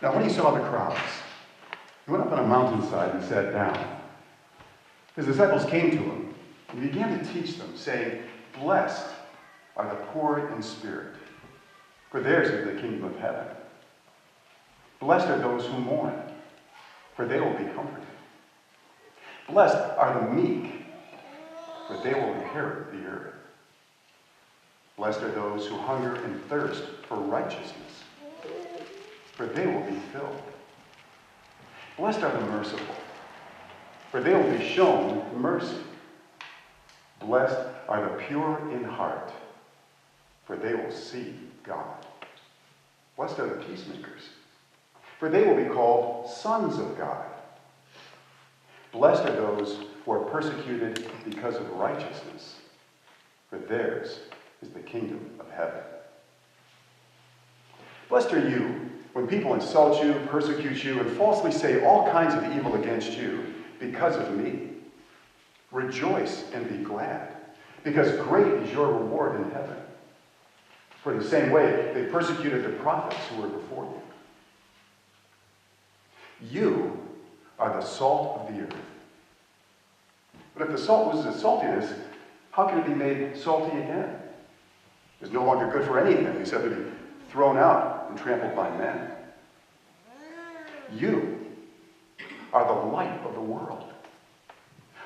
Now, when he saw the crowds, he went up on a mountainside and sat down. His disciples came to him and he began to teach them, saying, "Blessed are the poor in spirit, for theirs is the kingdom of heaven. Blessed are those who mourn, for they will be comforted. Blessed are the meek, for they will inherit the earth. Blessed are those who hunger and thirst for righteousness, for they will be filled. Blessed are the merciful, for they will be shown mercy. Blessed are the pure in heart, for they will see God. Blessed are the peacemakers, for they will be called sons of God. Blessed are those who are persecuted because of righteousness, for theirs is the kingdom of heaven. Blessed are you when people insult you, persecute you, and falsely say all kinds of evil against you because of me. Rejoice and be glad, because great is your reward in heaven. For in the same way, they persecuted the prophets who were before you. You are the salt of the earth. But if the salt loses its saltiness, how can it be made salty again? It is no longer good for anything except to be thrown out and trampled by men. You are the light of the world.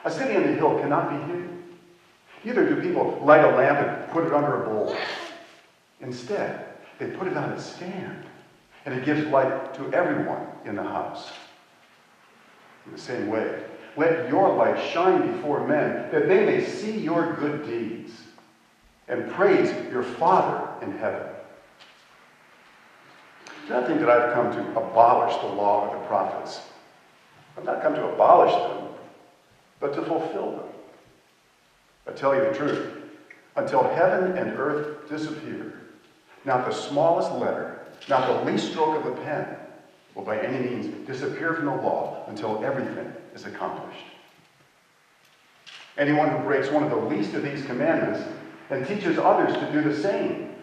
A city on the hill cannot be hidden. Neither do people light a lamp and put it under a bowl. Instead, they put it on its stand, and it gives light to everyone in the house. In the same way, let your light shine before men, that they may see your good deeds and praise your Father in heaven. Do not think that I've come to abolish the law of the prophets. I've not come to abolish them, but to fulfill them. I tell you the truth, until heaven and earth disappear, not the smallest letter, not the least stroke of a pen, will by any means disappear from the law until everything is accomplished. Anyone who breaks one of the least of these commandments and teaches others to do the same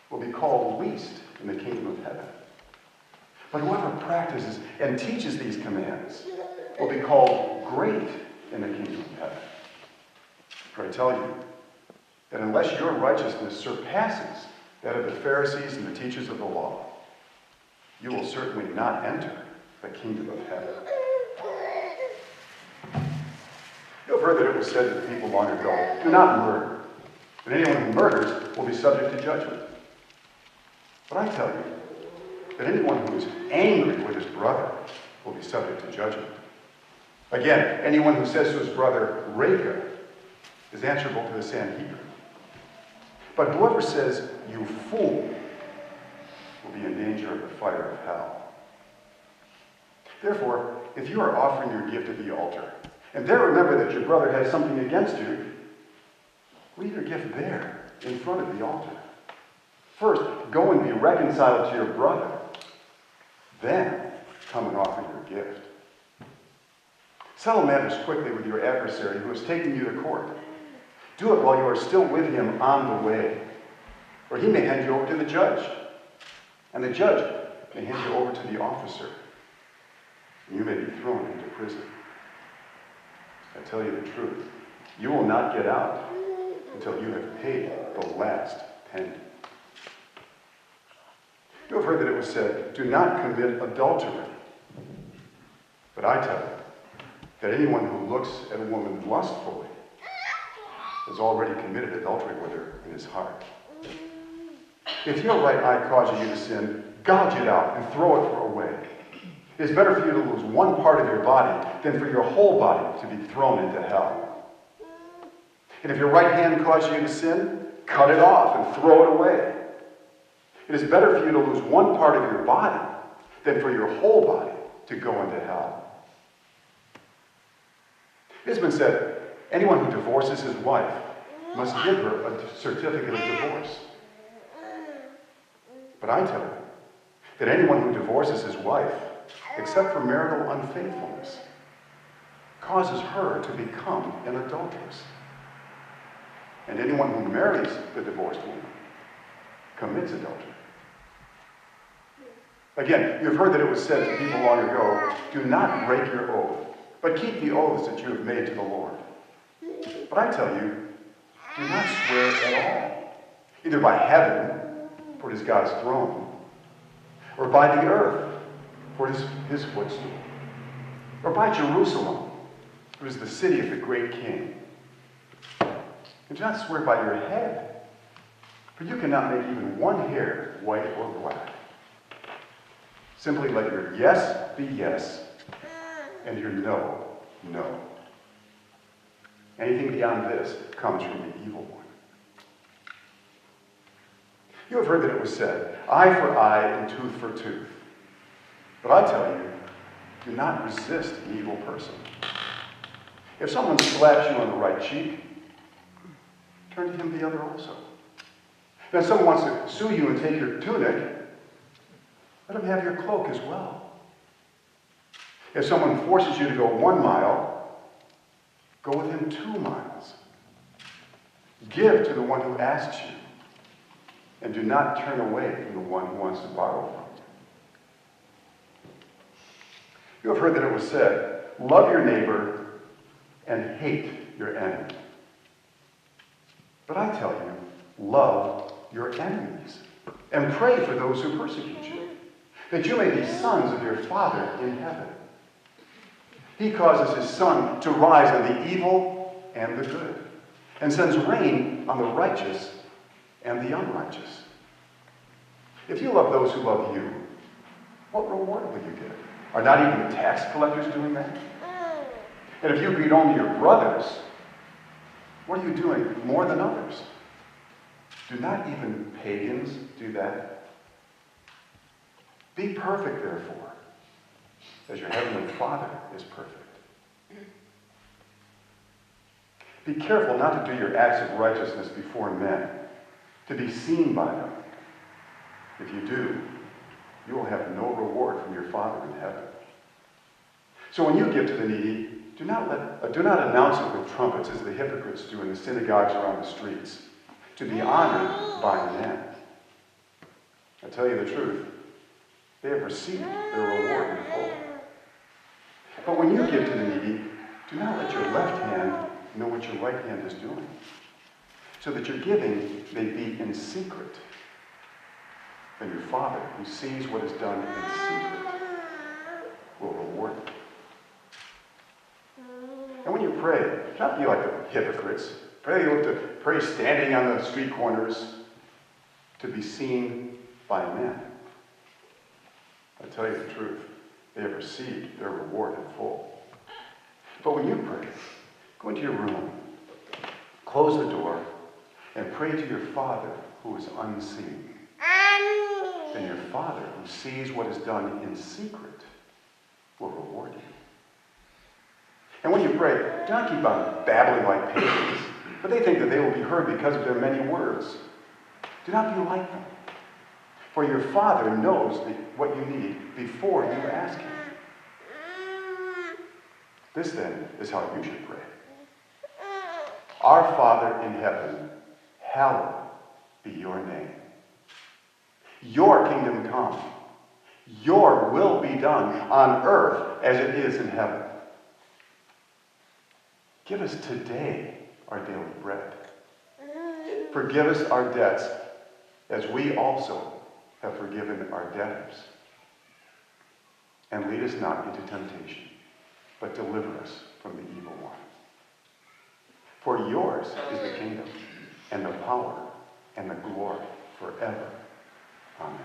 will be called least in the kingdom of heaven. But whoever practices and teaches these commands will be called great in the kingdom of heaven. For I tell you that unless your righteousness surpasses that of the Pharisees and the teachers of the law, you will certainly not enter the kingdom of heaven. You have heard that it was said to the people long ago, "Do not murder, and anyone who murders will be subject to judgment." But I tell you that anyone who is angry with his brother will be subject to judgment. Again, anyone who says to his brother, "Raka," is answerable to the Sanhedrin. But whoever says, "You fool," will be in danger of the fire of hell. Therefore, if you are offering your gift at the altar, and there remember that your brother has something against you, leave your gift there, in front of the altar. First, go and be reconciled to your brother. Then, come and offer your gift. Settle matters quickly with your adversary who has taken you to court. Do it while you are still with him on the way, or he may hand you over to the judge, and the judge may hand you over to the officer, and you may be thrown into prison. I tell you the truth, you will not get out until you have paid the last penny. You have heard that it was said, "Do not commit adultery." But I tell you that anyone who looks at a woman lustfully has already committed adultery with her in his heart. If your right eye causes you to sin, gouge it out and throw it away. It is better for you to lose one part of your body than for your whole body to be thrown into hell. And if your right hand causes you to sin, cut it off and throw it away. It is better for you to lose one part of your body than for your whole body to go into hell. It has been said, anyone who divorces his wife must give her a certificate of divorce. But I tell you that anyone who divorces his wife, except for marital unfaithfulness, causes her to become an adulteress. And anyone who marries the divorced woman commits adultery. Again, you have heard that it was said to people long ago, do not break your oath, but keep the oaths that you have made to the Lord. But I tell you, do not swear at all, either by heaven, for it is God's throne, or by the earth, for it is his footstool, or by Jerusalem, for it is the city of the great King. And do not swear by your head, for you cannot make even one hair white or black. Simply let your yes be yes, and your no, no. Anything beyond this comes from the evil one. You have heard that it was said, eye for eye and tooth for tooth. But I tell you, do not resist an evil person. If someone slaps you on the right cheek, turn to him the other also. And if someone wants to sue you and take your tunic, let him have your cloak as well. If someone forces you to go 1 mile, go with him 2 miles. Give to the one who asks you, and do not turn away from the one who wants to borrow from you. You have heard that it was said, love your neighbor and hate your enemy. But I tell you, love your enemies and pray for those who persecute you, that you may be sons of your Father in heaven. He causes his sun to rise on the evil and the good, and sends rain on the righteous and the unrighteous. If you love those who love you, what reward will you get? Are not even the tax collectors doing that? And if you greet only your brothers, what are you doing more than others? Do not even pagans do that? Be perfect, therefore, as your heavenly Father is perfect. Be careful not to do your acts of righteousness before men, to be seen by them. If you do, you will have no reward from your Father in heaven. So when you give to the needy, do not announce it with trumpets as the hypocrites do in the synagogues or on the streets, to be honored by men. I tell you the truth, they have received their reward in full. But when you give to the needy, do not let your left hand know what your right hand is doing, so that your giving may be in secret. Then your Father, who sees what is done in secret, will reward you. And when you pray, do not be like the hypocrites. Pray standing on the street corners to be seen by men. I tell you the truth, they have received their reward in full. But when you pray, go into your room, close the door, and pray to your Father who is unseen. Then your Father who sees what is done in secret will reward you. And when you pray, do not keep on babbling like pagans, for they think that they will be heard because of their many words. Do not be like them, for your Father knows what you need before you ask him. This then is how you should pray. Our Father in heaven, hallowed be your name. Your kingdom come. Your will be done on earth as it is in heaven. Give us today our daily bread. Forgive us our debts as we also have forgiven our debtors. And lead us not into temptation, but deliver us from the evil one. For yours is the kingdom, and the power, and the glory forever. Amen.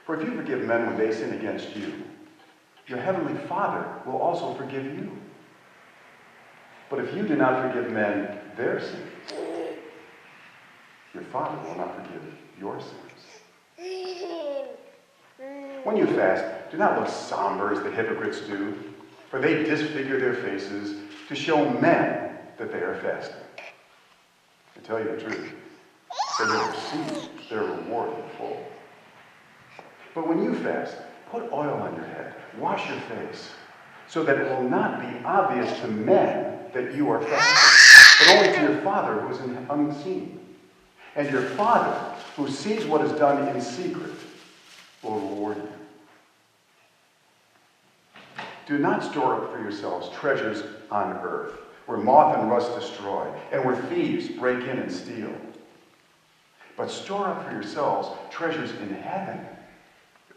For if you forgive men when they sin against you, your heavenly Father will also forgive you. But if you do not forgive men their sins, your Father will not forgive your sins. When you fast, do not look somber as the hypocrites do, for they disfigure their faces to show men that they are fasting. I tell you the truth, they have received their reward in full. But when you fast, put oil on your head, wash your face, so that it will not be obvious to men that you are fasting, but only to your Father who is unseen. And your Father who sees what is done in secret will reward you. Do not store up for yourselves treasures on earth, where moth and rust destroy, and where thieves break in and steal. But store up for yourselves treasures in heaven,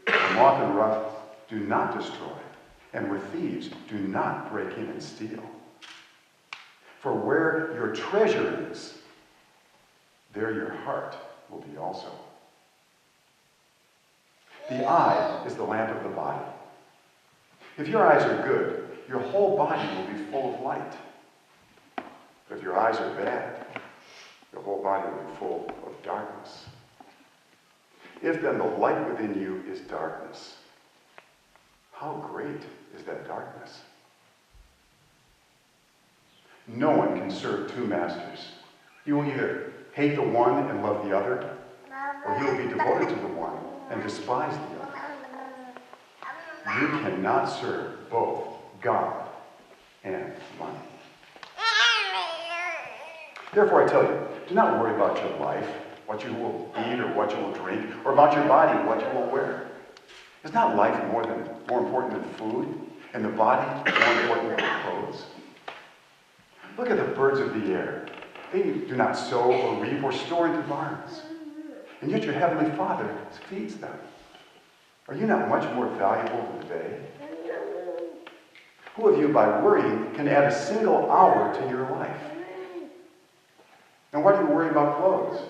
where moth and rust do not destroy, and where thieves do not break in and steal. For where your treasure is, there your heart will be also. The eye is the lamp of the body. If your eyes are good, your whole body will be full of light. But if your eyes are bad, your whole body will be full of darkness. If then the light within you is darkness, how great is that darkness? No one can serve two masters. You will either hate the one and love the other, or you will be devoted to the one and despise the other. You cannot serve both God and money. Therefore, I tell you, do not worry about your life, what you will eat or what you will drink, or about your body, what you will wear. Is not life more important than food, and the body more important than clothes? Look at the birds of the air. They do not sow or reap or store into barns, and yet your heavenly Father feeds them. Are you not much more valuable than they? Who of you, by worrying, can add a single hour to your life? And why do you worry about clothes?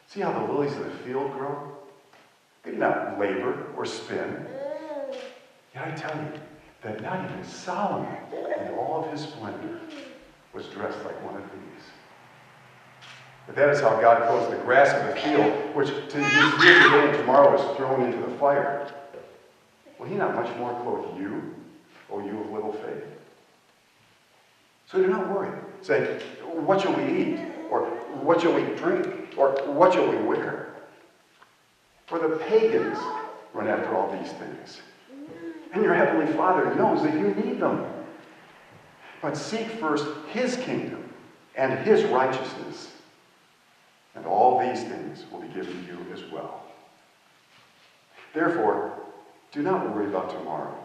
See how the lilies of the field grow? They do not labor or spin. Yet I tell you that not even Solomon, in all of his splendor, was dressed like one of these. But that is how God clothes the grass of the field, which is here today and tomorrow is thrown into the fire. Will he not much more clothe you, O you of little faith? So do not worry, saying, what shall we eat? Or what shall we drink? Or what shall we wear? For the pagans run after all these things. And your heavenly Father knows that you need them. But seek first his kingdom and his righteousness, and all these things will be given to you as well. Therefore, do not worry about tomorrow,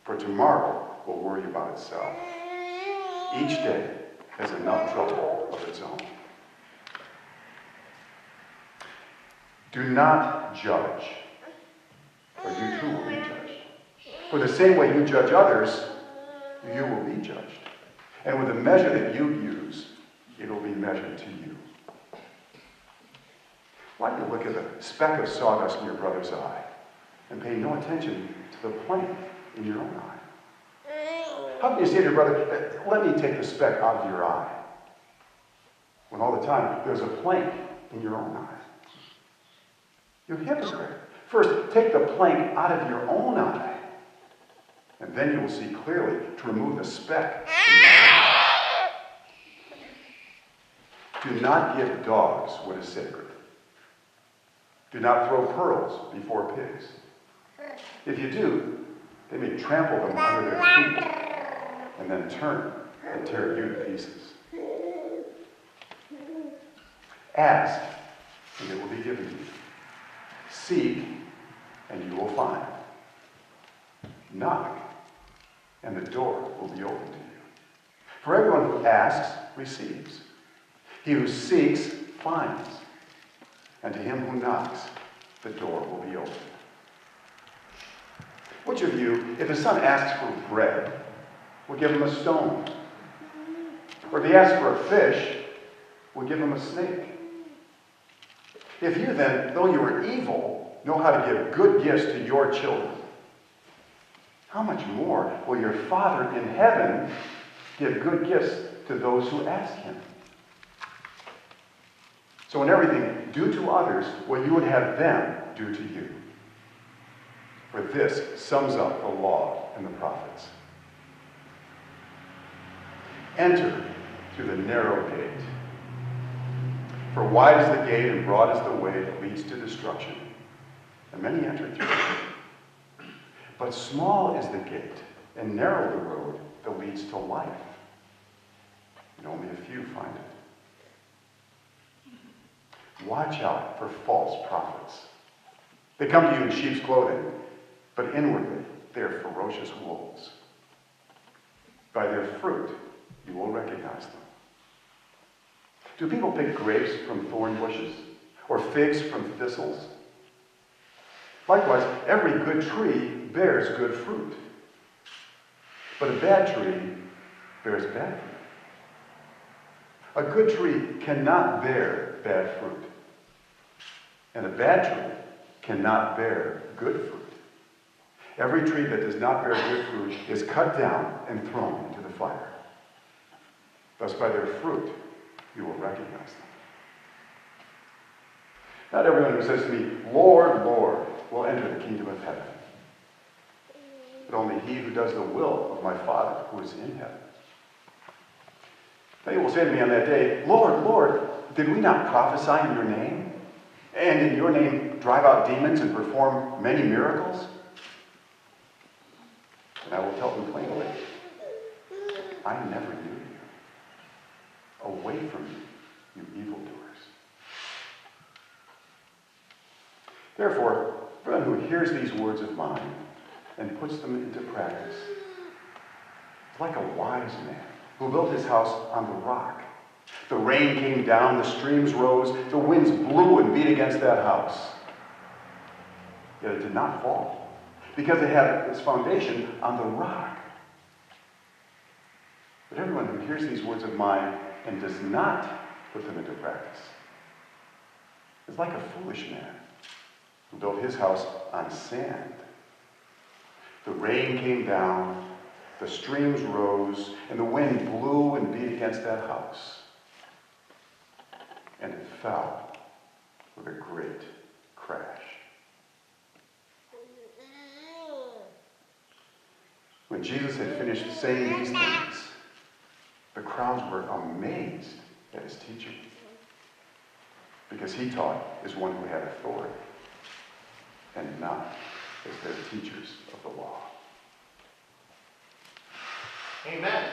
for tomorrow will worry about itself. Each day has enough trouble of its own. Do not judge, or you too will be judged. For the same way you judge others, you will be judged. And with the measure that you use, it will be measured to you. Why do you look at the speck of sawdust in your brother's eye and pay no attention to the plank in your own eye? How can you say to your brother, let me take the speck out of your eye, when all the time there's a plank in your own eye? You hypocrite. First, take the plank out of your own eye, and then you will see clearly to remove the speck from your eye. Do not give dogs what is sacred. Do not throw pearls before pigs. If you do, they may trample them under their feet and then turn and tear you to pieces. Ask, and it will be given to you. Seek, and you will find. Knock, and the door will be opened to you. For everyone who asks receives. He who seeks finds. And to him who knocks, the door will be opened. Which of you, if his son asks for bread, will give him a stone? Or if he asks for a fish, will give him a snake? If you then, though you are evil, know how to give good gifts to your children, how much more will your Father in heaven give good gifts to those who ask him? So in everything, do to others what you would have them do to you. For this sums up the law and the prophets. Enter through the narrow gate. For wide is the gate and broad is the way that leads to destruction, and many enter through it. But small is the gate and narrow the road that leads to life, and only a few find it. Watch out for false prophets. They come to you in sheep's clothing, but inwardly they are ferocious wolves. By their fruit you will recognize them. Do people pick grapes from thorn bushes or figs from thistles? Likewise, every good tree bears good fruit, but a bad tree bears bad fruit. A good tree cannot bear bad fruit, and a bad tree cannot bear good fruit. Every tree that does not bear good fruit is cut down and thrown into the fire. Thus, by their fruit, you will recognize them. Not everyone who says to me, Lord, Lord, will enter the kingdom of heaven, but only he who does the will of my Father who is in heaven. They will say to me on that day, Lord, Lord, did we not prophesy in your name? And in your name drive out demons and perform many miracles? And I will tell them plainly, I never knew you. Away from me, you evildoers. Therefore, everyone who hears these words of mine and puts them into practice is like a wise man who built his house on the rock. The rain came down, the streams rose, the winds blew and beat against that house. Yet it did not fall, because it had its foundation on the rock. But everyone who hears these words of mine and does not put them into practice is like a foolish man who built his house on sand. The rain came down, the streams rose, and the wind blew and beat against that house. And it fell with a great crash. When Jesus had finished saying these things, the crowds were amazed at his teaching, because he taught as one who had authority, and not as their teachers of the law. Amen.